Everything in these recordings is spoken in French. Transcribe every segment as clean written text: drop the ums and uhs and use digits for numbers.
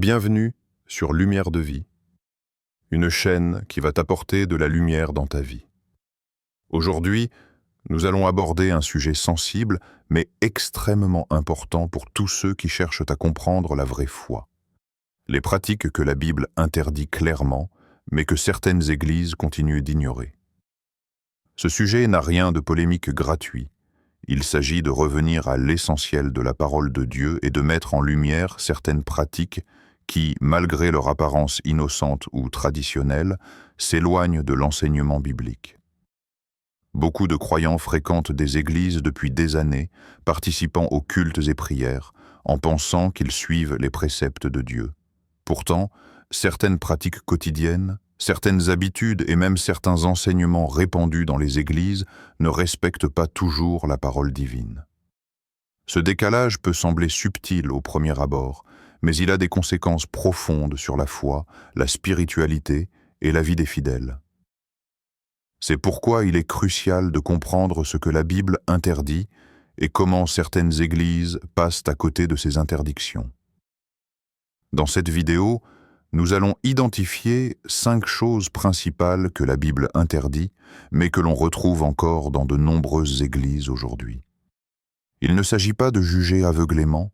Bienvenue sur Lumière de Vie, une chaîne qui va t'apporter de la lumière dans ta vie. Aujourd'hui, nous allons aborder un sujet sensible, mais extrêmement important pour tous ceux qui cherchent à comprendre la vraie foi. Les pratiques que la Bible interdit clairement, mais que certaines églises continuent d'ignorer. Ce sujet n'a rien de polémique gratuit. Il s'agit de revenir à l'essentiel de la parole de Dieu et de mettre en lumière certaines pratiques qui, malgré leur apparence innocente ou traditionnelle, s'éloignent de l'enseignement biblique. Beaucoup de croyants fréquentent des églises depuis des années, participant aux cultes et prières, en pensant qu'ils suivent les préceptes de Dieu. Pourtant, certaines pratiques quotidiennes, certaines habitudes et même certains enseignements répandus dans les églises ne respectent pas toujours la parole divine. Ce décalage peut sembler subtil au premier abord, mais il a des conséquences profondes sur la foi, la spiritualité et la vie des fidèles. C'est pourquoi il est crucial de comprendre ce que la Bible interdit et comment certaines églises passent à côté de ces interdictions. Dans cette vidéo, nous allons identifier 5 choses principales que la Bible interdit, mais que l'on retrouve encore dans de nombreuses églises aujourd'hui. Il ne s'agit pas de juger aveuglément,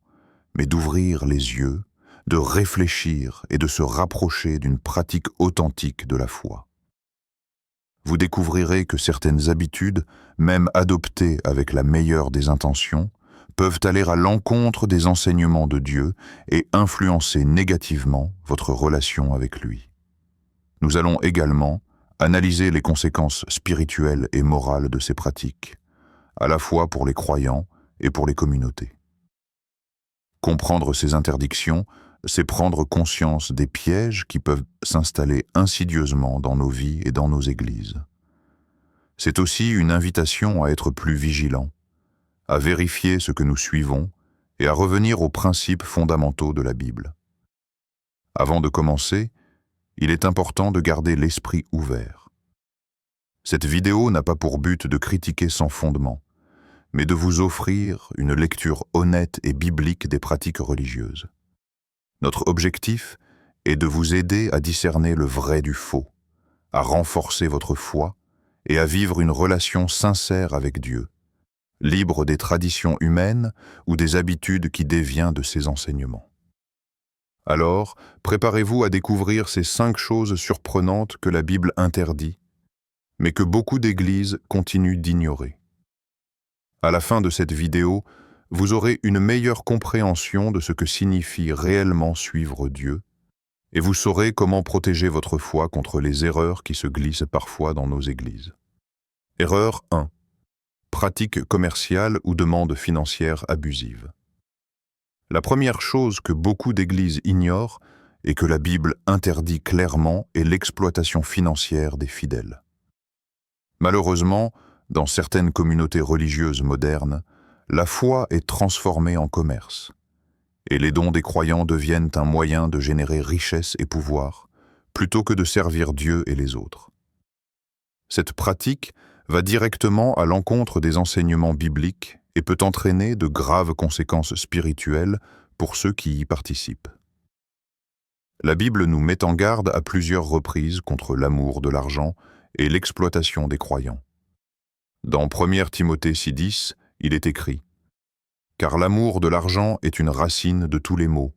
mais d'ouvrir les yeux, de réfléchir et de se rapprocher d'une pratique authentique de la foi. Vous découvrirez que certaines habitudes, même adoptées avec la meilleure des intentions, peuvent aller à l'encontre des enseignements de Dieu et influencer négativement votre relation avec lui. Nous allons également analyser les conséquences spirituelles et morales de ces pratiques, à la fois pour les croyants et pour les communautés. Comprendre ces interdictions, c'est prendre conscience des pièges qui peuvent s'installer insidieusement dans nos vies et dans nos églises. C'est aussi une invitation à être plus vigilants, à vérifier ce que nous suivons et à revenir aux principes fondamentaux de la Bible. Avant de commencer, il est important de garder l'esprit ouvert. Cette vidéo n'a pas pour but de critiquer sans fondement, mais de vous offrir une lecture honnête et biblique des pratiques religieuses. Notre objectif est de vous aider à discerner le vrai du faux, à renforcer votre foi et à vivre une relation sincère avec Dieu, libre des traditions humaines ou des habitudes qui déviennent de ses enseignements. Alors, préparez-vous à découvrir ces 5 choses surprenantes que la Bible interdit, mais que beaucoup d'églises continuent d'ignorer. À la fin de cette vidéo, vous aurez une meilleure compréhension de ce que signifie réellement suivre Dieu, et vous saurez comment protéger votre foi contre les erreurs qui se glissent parfois dans nos églises. Erreur 1. Pratiques commerciales ou demandes financières abusives. La première chose que beaucoup d'églises ignorent et que la Bible interdit clairement est l'exploitation financière des fidèles. Malheureusement, dans certaines communautés religieuses modernes, la foi est transformée en commerce, et les dons des croyants deviennent un moyen de générer richesse et pouvoir, plutôt que de servir Dieu et les autres. Cette pratique va directement à l'encontre des enseignements bibliques et peut entraîner de graves conséquences spirituelles pour ceux qui y participent. La Bible nous met en garde à plusieurs reprises contre l'amour de l'argent et l'exploitation des croyants. Dans 1 Timothée 6,10, il est écrit « Car l'amour de l'argent est une racine de tous les maux,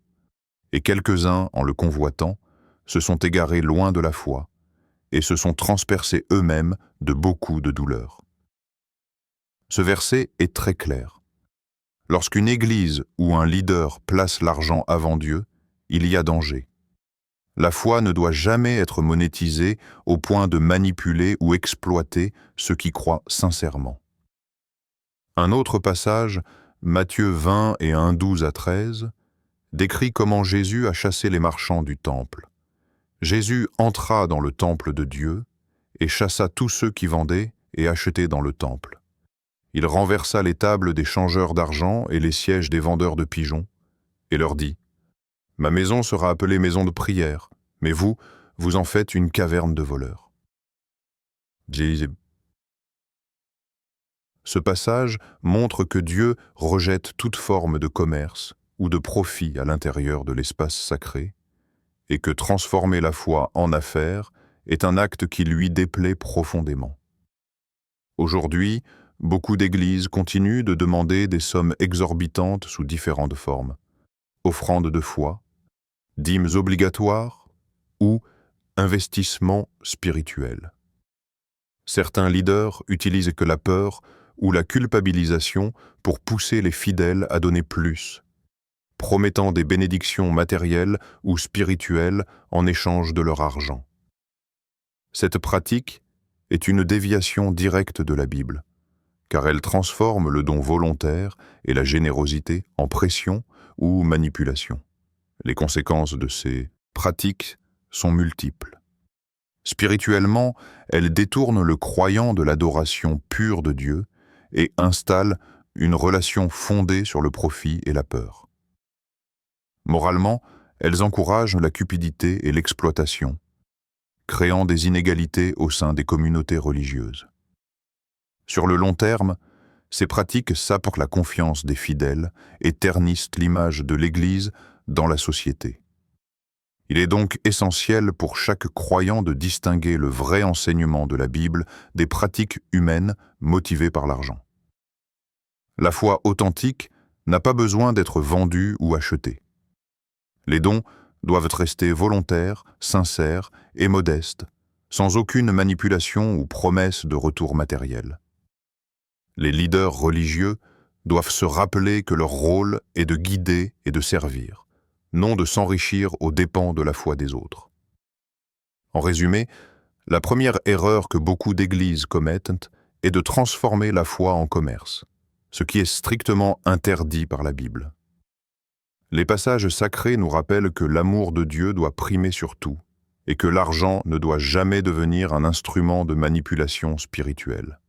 et quelques-uns, en le convoitant, se sont égarés loin de la foi, et se sont transpercés eux-mêmes de beaucoup de douleurs. » Ce verset est très clair. Lorsqu'une église ou un leader place l'argent avant Dieu, il y a danger. La foi ne doit jamais être monétisée au point de manipuler ou exploiter ceux qui croient sincèrement. Un autre passage, Matthieu 20 et 1, 12 à 13, décrit comment Jésus a chassé les marchands du temple. Jésus entra dans le temple de Dieu et chassa tous ceux qui vendaient et achetaient dans le temple. Il renversa les tables des changeurs d'argent et les sièges des vendeurs de pigeons, et leur dit « Ma maison sera appelée maison de prière, mais vous, vous en faites une caverne de voleurs. » Ce passage montre que Dieu rejette toute forme de commerce ou de profit à l'intérieur de l'espace sacré et que transformer la foi en affaires est un acte qui lui déplaît profondément. Aujourd'hui, beaucoup d'églises continuent de demander des sommes exorbitantes sous différentes formes. Offrandes de foi, dîmes obligatoires ou investissements spirituels. Certains leaders utilisent que la peur ou la culpabilisation pour pousser les fidèles à donner plus, promettant des bénédictions matérielles ou spirituelles en échange de leur argent. Cette pratique est une déviation directe de la Bible, car elle transforme le don volontaire et la générosité en pression ou manipulation. Les conséquences de ces pratiques sont multiples. Spirituellement, elle détourne le croyant de l'adoration pure de Dieu et installe une relation fondée sur le profit et la peur. Moralement, elles encouragent la cupidité et l'exploitation, créant des inégalités au sein des communautés religieuses. Sur le long terme, ces pratiques sapent la confiance des fidèles et ternissent l'image de l'Église dans la société. Il est donc essentiel pour chaque croyant de distinguer le vrai enseignement de la Bible des pratiques humaines motivées par l'argent. La foi authentique n'a pas besoin d'être vendue ou achetée. Les dons doivent rester volontaires, sincères et modestes, sans aucune manipulation ou promesse de retour matériel. Les leaders religieux doivent se rappeler que leur rôle est de guider et de servir, non de s'enrichir aux dépens de la foi des autres. En résumé, la première erreur que beaucoup d'églises commettent est de transformer la foi en commerce, ce qui est strictement interdit par la Bible. Les passages sacrés nous rappellent que l'amour de Dieu doit primer sur tout et que l'argent ne doit jamais devenir un instrument de manipulation spirituelle.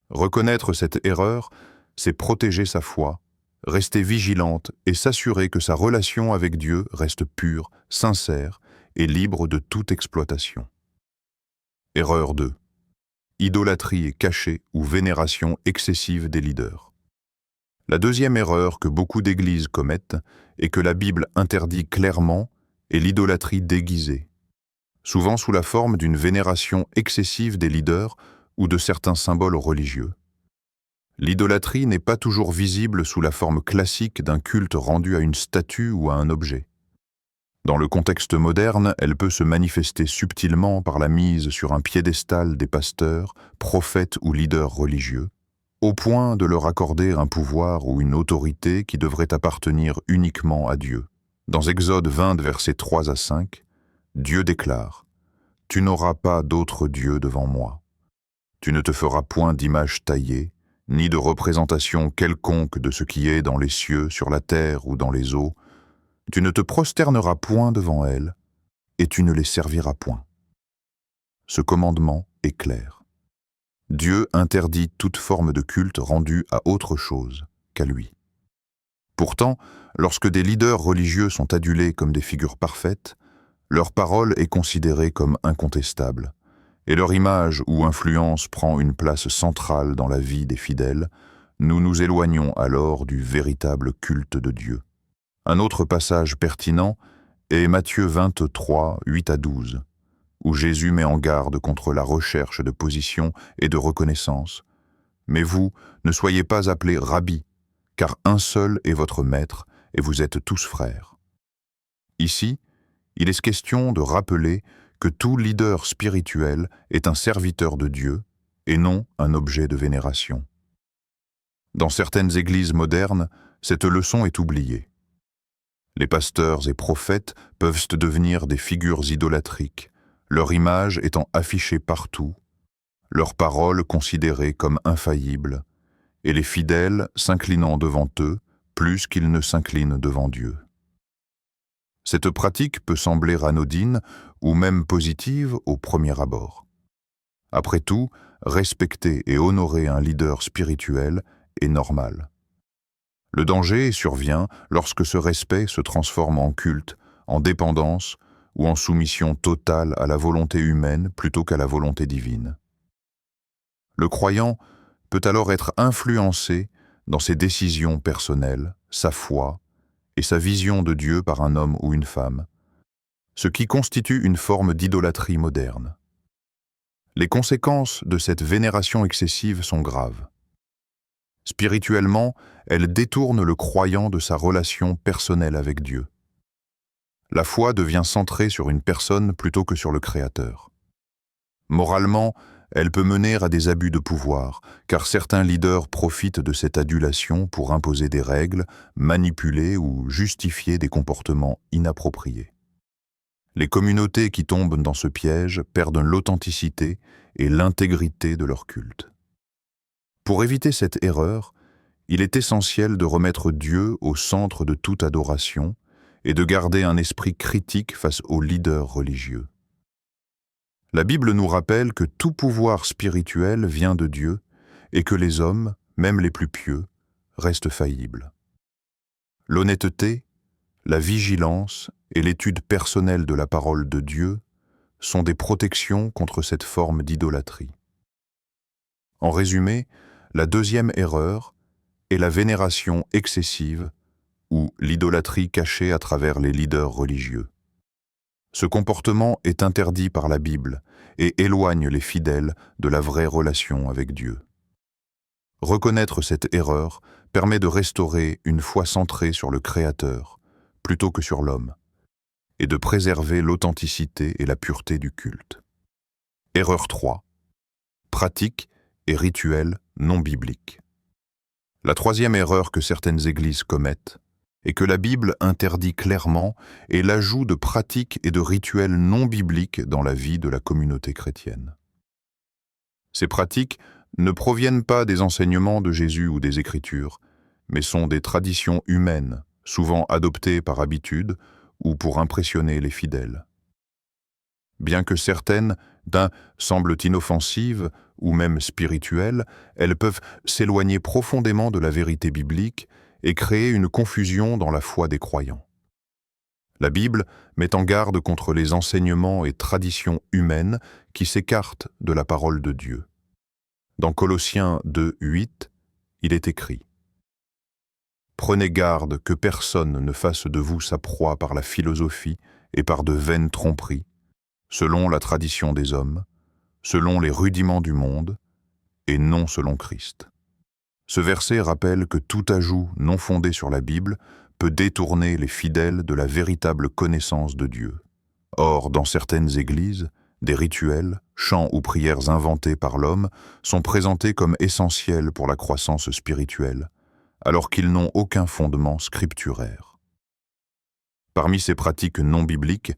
Reconnaître cette erreur, c'est protéger sa foi, rester vigilante et s'assurer que sa relation avec Dieu reste pure, sincère et libre de toute exploitation. Erreur 2. Idolâtrie cachée ou vénération excessive des leaders. La deuxième erreur que beaucoup d'églises commettent et que la Bible interdit clairement est l'idolâtrie déguisée, souvent sous la forme d'une vénération excessive des leaders ou de certains symboles religieux. L'idolâtrie n'est pas toujours visible sous la forme classique d'un culte rendu à une statue ou à un objet. Dans le contexte moderne, elle peut se manifester subtilement par la mise sur un piédestal des pasteurs, prophètes ou leaders religieux, au point de leur accorder un pouvoir ou une autorité qui devrait appartenir uniquement à Dieu. Dans Exode 20, versets 3 à 5, Dieu déclare « Tu n'auras pas d'autre Dieu devant moi. Tu ne te feras point d'image taillée, ni de représentation quelconque de ce qui est dans les cieux, sur la terre ou dans les eaux. Tu ne te prosterneras point devant elles, et tu ne les serviras point. » Ce commandement est clair. Dieu interdit toute forme de culte rendue à autre chose qu'à lui. Pourtant, lorsque des leaders religieux sont adulés comme des figures parfaites, leur parole est considérée comme incontestable, et leur image ou influence prend une place centrale dans la vie des fidèles. Nous nous éloignons alors du véritable culte de Dieu. Un autre passage pertinent est Matthieu 23, 8 à 12. Où Jésus met en garde contre la recherche de position et de reconnaissance. Mais vous, ne soyez pas appelés rabbi, car un seul est votre maître, et vous êtes tous frères. Ici, il est question de rappeler que tout leader spirituel est un serviteur de Dieu, et non un objet de vénération. Dans certaines églises modernes, cette leçon est oubliée. Les pasteurs et prophètes peuvent devenir des figures idolâtriques, leur image étant affichée partout, leurs paroles considérées comme infaillibles, et les fidèles s'inclinant devant eux plus qu'ils ne s'inclinent devant Dieu. Cette pratique peut sembler anodine ou même positive au premier abord. Après tout, respecter et honorer un leader spirituel est normal. Le danger survient lorsque ce respect se transforme en culte, en dépendance ou en soumission totale à la volonté humaine plutôt qu'à la volonté divine. Le croyant peut alors être influencé dans ses décisions personnelles, sa foi et sa vision de Dieu par un homme ou une femme, ce qui constitue une forme d'idolâtrie moderne. Les conséquences de cette vénération excessive sont graves. Spirituellement, elle détourne le croyant de sa relation personnelle avec Dieu. La foi devient centrée sur une personne plutôt que sur le Créateur. Moralement, elle peut mener à des abus de pouvoir, car certains leaders profitent de cette adulation pour imposer des règles, manipuler ou justifier des comportements inappropriés. Les communautés qui tombent dans ce piège perdent l'authenticité et l'intégrité de leur culte. Pour éviter cette erreur, il est essentiel de remettre Dieu au centre de toute adoration et de garder un esprit critique face aux leaders religieux. La Bible nous rappelle que tout pouvoir spirituel vient de Dieu et que les hommes, même les plus pieux, restent faillibles. L'honnêteté, la vigilance et l'étude personnelle de la parole de Dieu sont des protections contre cette forme d'idolâtrie. En résumé, la deuxième erreur est la vénération excessive ou l'idolâtrie cachée à travers les leaders religieux. Ce comportement est interdit par la Bible et éloigne les fidèles de la vraie relation avec Dieu. Reconnaître cette erreur permet de restaurer une foi centrée sur le Créateur plutôt que sur l'homme et de préserver l'authenticité et la pureté du culte. Erreur 3. Pratique et rituels non bibliques. La troisième erreur que certaines églises commettent et que la Bible interdit clairement est l'ajout de pratiques et de rituels non bibliques dans la vie de la communauté chrétienne. Ces pratiques ne proviennent pas des enseignements de Jésus ou des Écritures, mais sont des traditions humaines, souvent adoptées par habitude ou pour impressionner les fidèles. Bien que certaines semblent inoffensives ou même spirituelles, elles peuvent s'éloigner profondément de la vérité biblique et créer une confusion dans la foi des croyants. La Bible met en garde contre les enseignements et traditions humaines qui s'écartent de la parole de Dieu. Dans Colossiens 2:8, il est écrit « Prenez garde que personne ne fasse de vous sa proie par la philosophie et par de vaines tromperies, selon la tradition des hommes, selon les rudiments du monde, et non selon Christ. » Ce verset rappelle que tout ajout non fondé sur la Bible peut détourner les fidèles de la véritable connaissance de Dieu. Or, dans certaines églises, des rituels, chants ou prières inventés par l'homme sont présentés comme essentiels pour la croissance spirituelle, alors qu'ils n'ont aucun fondement scripturaire. Parmi ces pratiques non bibliques,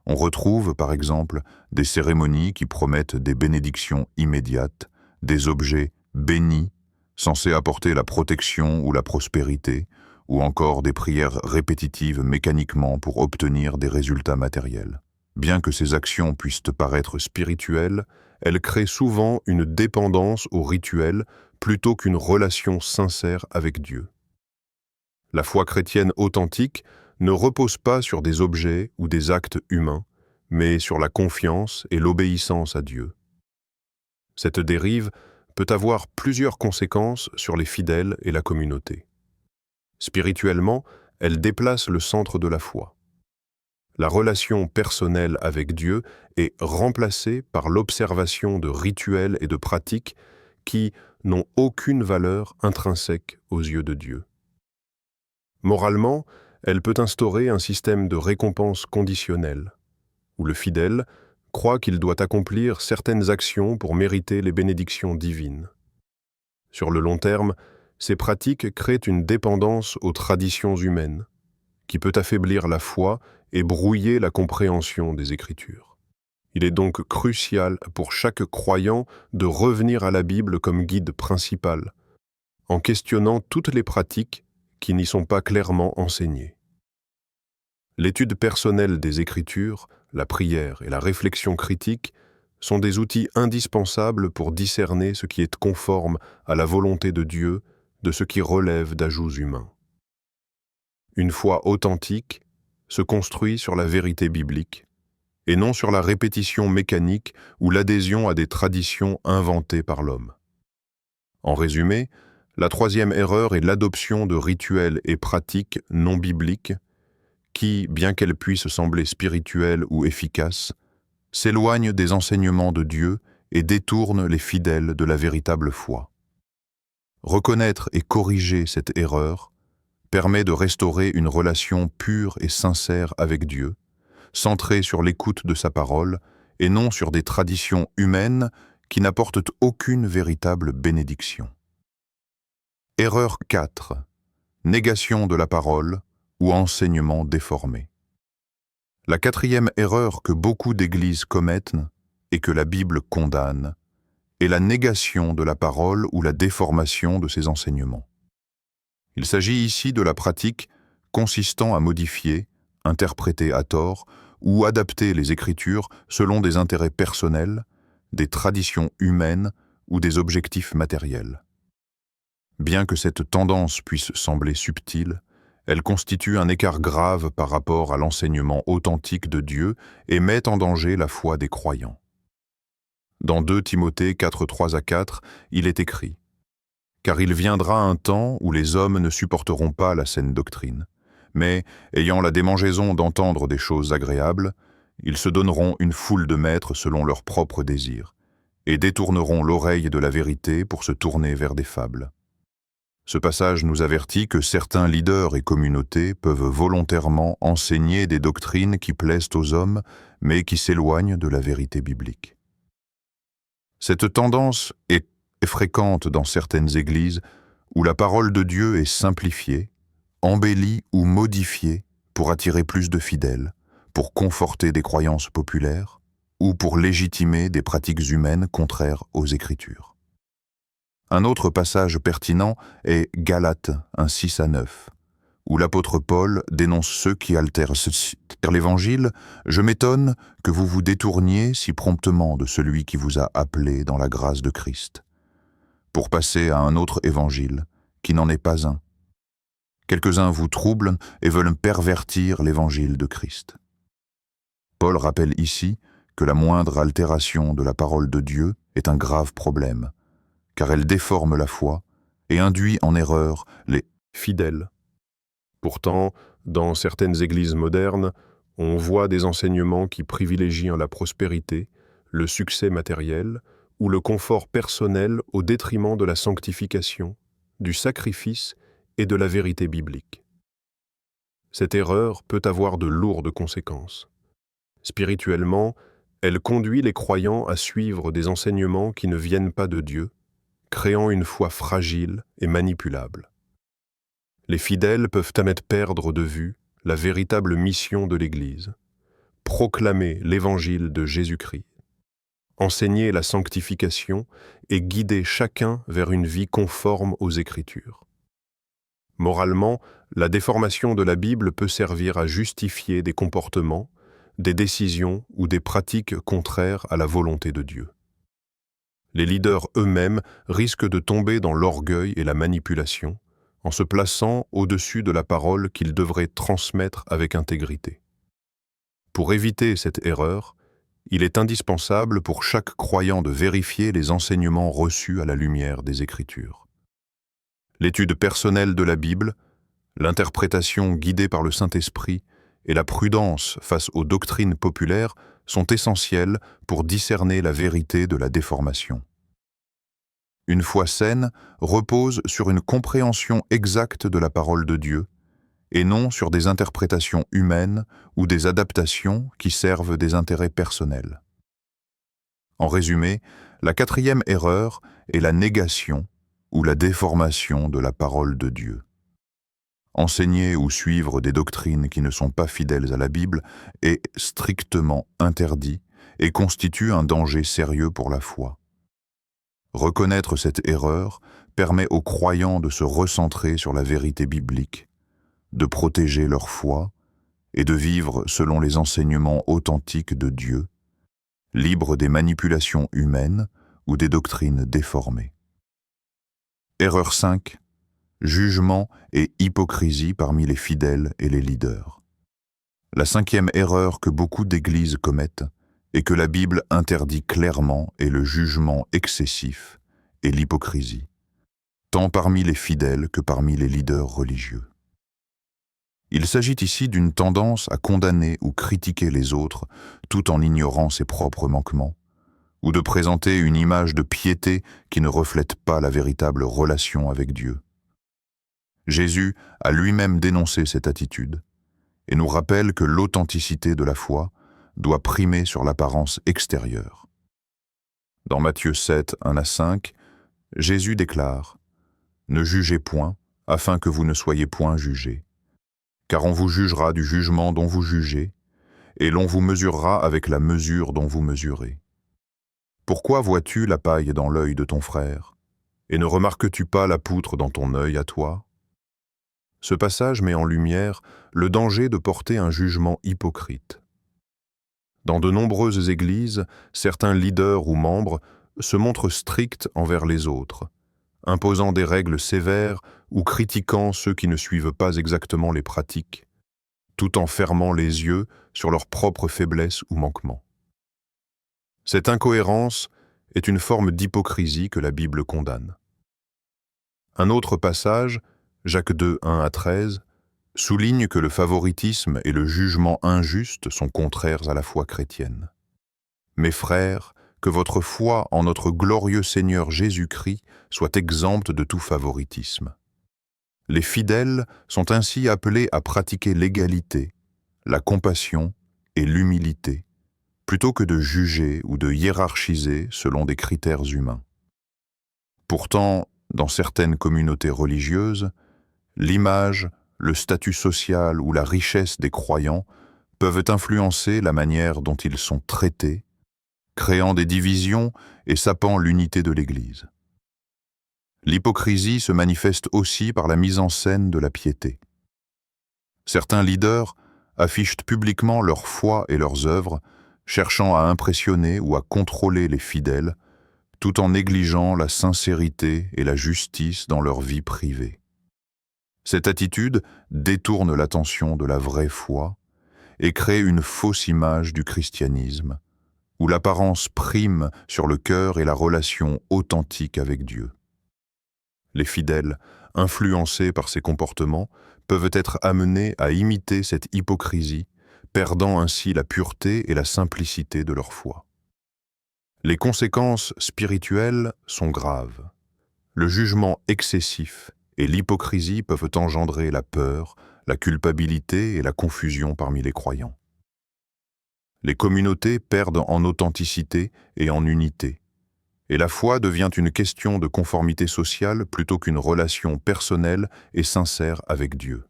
on retrouve, par exemple, des cérémonies qui promettent des bénédictions immédiates, des objets bénis, censés apporter la protection ou la prospérité, ou encore des prières répétitives mécaniquement pour obtenir des résultats matériels. Bien que ces actions puissent paraître spirituelles, elles créent souvent une dépendance au rituel plutôt qu'une relation sincère avec Dieu. La foi chrétienne authentique ne repose pas sur des objets ou des actes humains, mais sur la confiance et l'obéissance à Dieu. Cette dérive peut avoir plusieurs conséquences sur les fidèles et la communauté. Spirituellement, elle déplace le centre de la foi. La relation personnelle avec Dieu est remplacée par l'observation de rituels et de pratiques qui n'ont aucune valeur intrinsèque aux yeux de Dieu. Moralement, elle peut instaurer un système de récompense conditionnelle, où le fidèle croit qu'il doit accomplir certaines actions pour mériter les bénédictions divines. Sur le long terme, ces pratiques créent une dépendance aux traditions humaines, qui peut affaiblir la foi et brouiller la compréhension des Écritures. Il est donc crucial pour chaque croyant de revenir à la Bible comme guide principal, en questionnant toutes les pratiques qui n'y sont pas clairement enseignées. L'étude personnelle des Écritures, la prière et la réflexion critique sont des outils indispensables pour discerner ce qui est conforme à la volonté de Dieu de ce qui relève d'ajouts humains. Une foi authentique se construit sur la vérité biblique et non sur la répétition mécanique ou l'adhésion à des traditions inventées par l'homme. En résumé, la troisième erreur est l'adoption de rituels et pratiques non bibliques qui, bien qu'elles puissent sembler spirituelles ou efficaces, s'éloignent des enseignements de Dieu et détournent les fidèles de la véritable foi. Reconnaître et corriger cette erreur permet de restaurer une relation pure et sincère avec Dieu, centrée sur l'écoute de sa parole et non sur des traditions humaines qui n'apportent aucune véritable bénédiction. Erreur 4. Négation de la parole ou enseignement déformé. La quatrième erreur que beaucoup d'églises commettent et que la Bible condamne est la négation de la parole ou la déformation de ses enseignements. Il s'agit ici de la pratique consistant à modifier, interpréter à tort ou adapter les Écritures selon des intérêts personnels, des traditions humaines ou des objectifs matériels. Bien que cette tendance puisse sembler subtile, elle constitue un écart grave par rapport à l'enseignement authentique de Dieu et met en danger la foi des croyants. Dans 2 Timothée 4:3-4, il est écrit « Car il viendra un temps où les hommes ne supporteront pas la saine doctrine, mais, ayant la démangeaison d'entendre des choses agréables, ils se donneront une foule de maîtres selon leurs propres désirs, et détourneront l'oreille de la vérité pour se tourner vers des fables. » Ce passage nous avertit que certains leaders et communautés peuvent volontairement enseigner des doctrines qui plaisent aux hommes, mais qui s'éloignent de la vérité biblique. Cette tendance est fréquente dans certaines églises où la parole de Dieu est simplifiée, embellie ou modifiée pour attirer plus de fidèles, pour conforter des croyances populaires ou pour légitimer des pratiques humaines contraires aux Écritures. Un autre passage pertinent est Galates 1:6-9, où l'apôtre Paul dénonce ceux qui altèrent l'Évangile. « Je m'étonne que vous vous détourniez si promptement de celui qui vous a appelé dans la grâce de Christ, pour passer à un autre évangile, qui n'en est pas un. Quelques-uns vous troublent et veulent pervertir l'évangile de Christ. » Paul rappelle ici que la moindre altération de la parole de Dieu est un grave problème, car elle déforme la foi et induit en erreur les fidèles. Pourtant, dans certaines églises modernes, on voit des enseignements qui privilégient la prospérité, le succès matériel ou le confort personnel au détriment de la sanctification, du sacrifice et de la vérité biblique. Cette erreur peut avoir de lourdes conséquences. Spirituellement, elle conduit les croyants à suivre des enseignements qui ne viennent pas de Dieu, créant une foi fragile et manipulable. Les fidèles peuvent à mettre perdre de vue la véritable mission de l'Église, proclamer l'Évangile de Jésus-Christ, enseigner la sanctification et guider chacun vers une vie conforme aux Écritures. Moralement, la déformation de la Bible peut servir à justifier des comportements, des décisions ou des pratiques contraires à la volonté de Dieu. Les leaders eux-mêmes risquent de tomber dans l'orgueil et la manipulation en se plaçant au-dessus de la parole qu'ils devraient transmettre avec intégrité. Pour éviter cette erreur, il est indispensable pour chaque croyant de vérifier les enseignements reçus à la lumière des Écritures. L'étude personnelle de la Bible, l'interprétation guidée par le Saint-Esprit et la prudence face aux doctrines populaires sont essentielles pour discerner la vérité de la déformation. Une foi saine repose sur une compréhension exacte de la parole de Dieu et non sur des interprétations humaines ou des adaptations qui servent des intérêts personnels. En résumé, la quatrième erreur est la négation ou la déformation de la parole de Dieu. Enseigner ou suivre des doctrines qui ne sont pas fidèles à la Bible est strictement interdit et constitue un danger sérieux pour la foi. Reconnaître cette erreur permet aux croyants de se recentrer sur la vérité biblique, de protéger leur foi et de vivre selon les enseignements authentiques de Dieu, libres des manipulations humaines ou des doctrines déformées. Erreur 5. Jugement et hypocrisie parmi les fidèles et les leaders. La cinquième erreur que beaucoup d'églises commettent et que la Bible interdit clairement est le jugement excessif et l'hypocrisie, tant parmi les fidèles que parmi les leaders religieux. Il s'agit ici d'une tendance à condamner ou critiquer les autres tout en ignorant ses propres manquements, ou de présenter une image de piété qui ne reflète pas la véritable relation avec Dieu. Jésus a lui-même dénoncé cette attitude et nous rappelle que l'authenticité de la foi doit primer sur l'apparence extérieure. Dans Matthieu 7, 1-5, Jésus déclare « Ne jugez point, afin que vous ne soyez point jugés. Car on vous jugera du jugement dont vous jugez, et l'on vous mesurera avec la mesure dont vous mesurez. Pourquoi vois-tu la paille dans l'œil de ton frère, et ne remarques-tu pas la poutre dans ton œil à toi ?» Ce passage met en lumière le danger de porter un jugement hypocrite. Dans de nombreuses églises, certains leaders ou membres se montrent stricts envers les autres, imposant des règles sévères ou critiquant ceux qui ne suivent pas exactement les pratiques, tout en fermant les yeux sur leurs propres faiblesses ou manquements. Cette incohérence est une forme d'hypocrisie que la Bible condamne. Un autre passage, Jacques 2, 1-13, souligne que le favoritisme et le jugement injuste sont contraires à la foi chrétienne. « Mes frères, que votre foi en notre glorieux Seigneur Jésus-Christ soit exempte de tout favoritisme. Les fidèles sont ainsi appelés à pratiquer l'égalité, la compassion et l'humilité, plutôt que de juger ou de hiérarchiser selon des critères humains. Pourtant, dans certaines communautés religieuses, l'image, le statut social ou la richesse des croyants peuvent influencer la manière dont ils sont traités, créant des divisions et sapant l'unité de l'Église. L'hypocrisie se manifeste aussi par la mise en scène de la piété. Certains leaders affichent publiquement leur foi et leurs œuvres, cherchant à impressionner ou à contrôler les fidèles, tout en négligeant la sincérité et la justice dans leur vie privée. Cette attitude détourne l'attention de la vraie foi et crée une fausse image du christianisme, où l'apparence prime sur le cœur et la relation authentique avec Dieu. Les fidèles, influencés par ces comportements, peuvent être amenés à imiter cette hypocrisie, perdant ainsi la pureté et la simplicité de leur foi. Les conséquences spirituelles sont graves. Le jugement excessif et l'hypocrisie peuvent engendrer la peur, la culpabilité et la confusion parmi les croyants. Les communautés perdent en authenticité et en unité, et la foi devient une question de conformité sociale plutôt qu'une relation personnelle et sincère avec Dieu.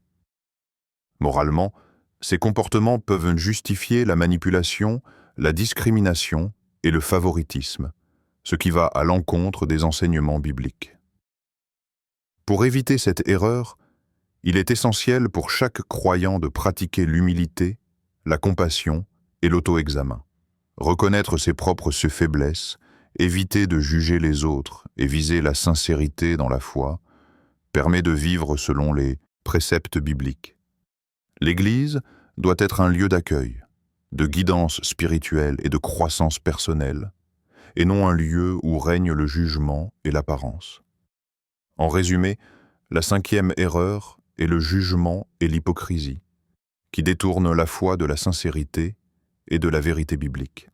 Moralement, ces comportements peuvent justifier la manipulation, la discrimination et le favoritisme, ce qui va à l'encontre des enseignements bibliques. Pour éviter cette erreur, il est essentiel pour chaque croyant de pratiquer l'humilité, la compassion et l'auto-examen, reconnaître ses propres faiblesses, éviter de juger les autres et viser la sincérité dans la foi, permet de vivre selon les préceptes bibliques. L'Église doit être un lieu d'accueil, de guidance spirituelle et de croissance personnelle, et non un lieu où règne le jugement et l'apparence. En résumé, la 5e erreur est le jugement et l'hypocrisie, qui détournent la foi de la sincérité et de la vérité biblique.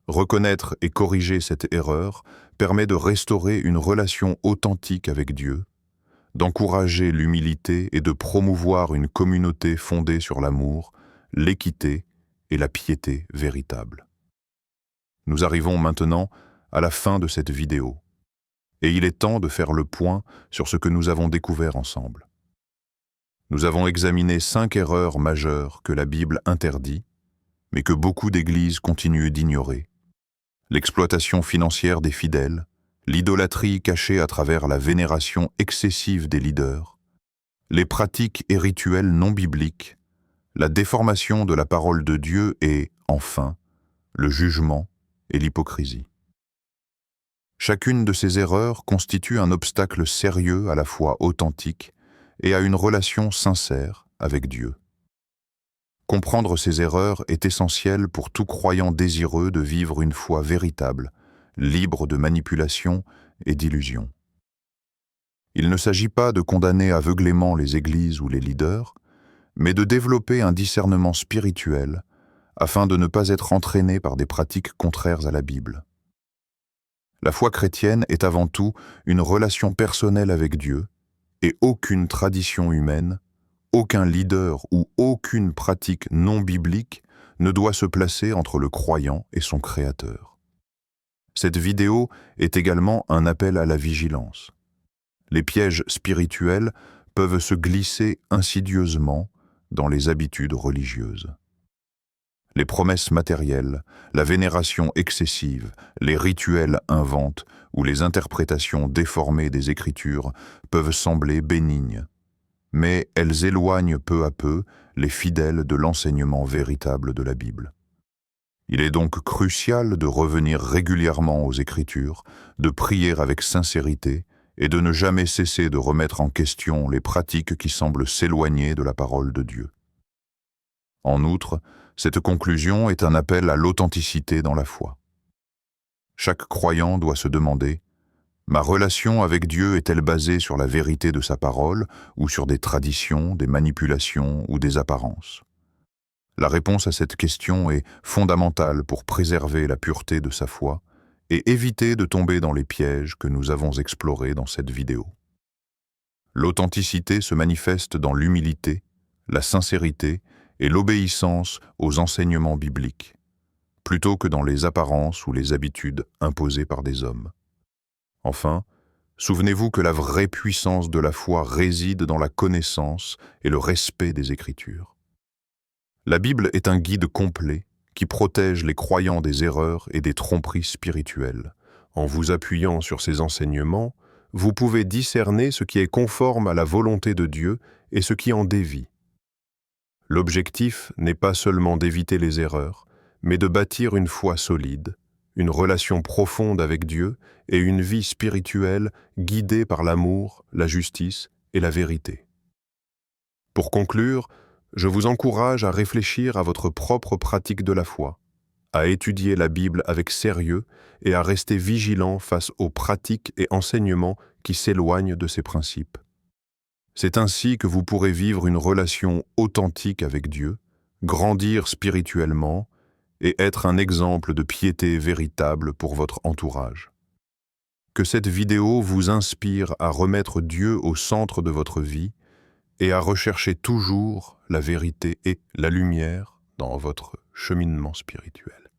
Reconnaître et corriger cette erreur permet de restaurer une relation authentique avec Dieu, d'encourager l'humilité et de promouvoir une communauté fondée sur l'amour, l'équité et la piété véritable. Nous arrivons maintenant à la fin de cette vidéo, et il est temps de faire le point sur ce que nous avons découvert ensemble. Nous avons examiné 5 erreurs majeures que la Bible interdit, mais que beaucoup d'églises continuent d'ignorer. L'exploitation financière des fidèles, l'idolâtrie cachée à travers la vénération excessive des leaders, les pratiques et rituels non bibliques, la déformation de la parole de Dieu et, enfin, le jugement et l'hypocrisie. Chacune de ces erreurs constitue un obstacle sérieux à la foi authentique et à une relation sincère avec Dieu. Comprendre ces erreurs est essentiel pour tout croyant désireux de vivre une foi véritable, libre de manipulation et d'illusions. Il ne s'agit pas de condamner aveuglément les églises ou les leaders, mais de développer un discernement spirituel afin de ne pas être entraîné par des pratiques contraires à la Bible. La foi chrétienne est avant tout une relation personnelle avec Dieu et aucune tradition humaine, aucun leader ou aucune pratique non biblique ne doit se placer entre le croyant et son Créateur. Cette vidéo est également un appel à la vigilance. Les pièges spirituels peuvent se glisser insidieusement dans les habitudes religieuses. Les promesses matérielles, la vénération excessive, les rituels inventes ou les interprétations déformées des Écritures peuvent sembler bénignes, mais elles éloignent peu à peu les fidèles de l'enseignement véritable de la Bible. Il est donc crucial de revenir régulièrement aux Écritures, de prier avec sincérité et de ne jamais cesser de remettre en question les pratiques qui semblent s'éloigner de la parole de Dieu. En outre, cette conclusion est un appel à l'authenticité dans la foi. Chaque croyant doit se demander: ma relation avec Dieu est-elle basée sur la vérité de sa parole ou sur des traditions, des manipulations ou des apparences? La réponse à cette question est fondamentale pour préserver la pureté de sa foi et éviter de tomber dans les pièges que nous avons explorés dans cette vidéo. L'authenticité se manifeste dans l'humilité, la sincérité et l'obéissance aux enseignements bibliques, plutôt que dans les apparences ou les habitudes imposées par des hommes. Enfin, souvenez-vous que la vraie puissance de la foi réside dans la connaissance et le respect des Écritures. La Bible est un guide complet qui protège les croyants des erreurs et des tromperies spirituelles. En vous appuyant sur ces enseignements, vous pouvez discerner ce qui est conforme à la volonté de Dieu et ce qui en dévie. L'objectif n'est pas seulement d'éviter les erreurs, mais de bâtir une foi solide, une relation profonde avec Dieu et une vie spirituelle guidée par l'amour, la justice et la vérité. Pour conclure, je vous encourage à réfléchir à votre propre pratique de la foi, à étudier la Bible avec sérieux et à rester vigilant face aux pratiques et enseignements qui s'éloignent de ces principes. C'est ainsi que vous pourrez vivre une relation authentique avec Dieu, grandir spirituellement et être un exemple de piété véritable pour votre entourage. Que cette vidéo vous inspire à remettre Dieu au centre de votre vie et à rechercher toujours la vérité et la lumière dans votre cheminement spirituel.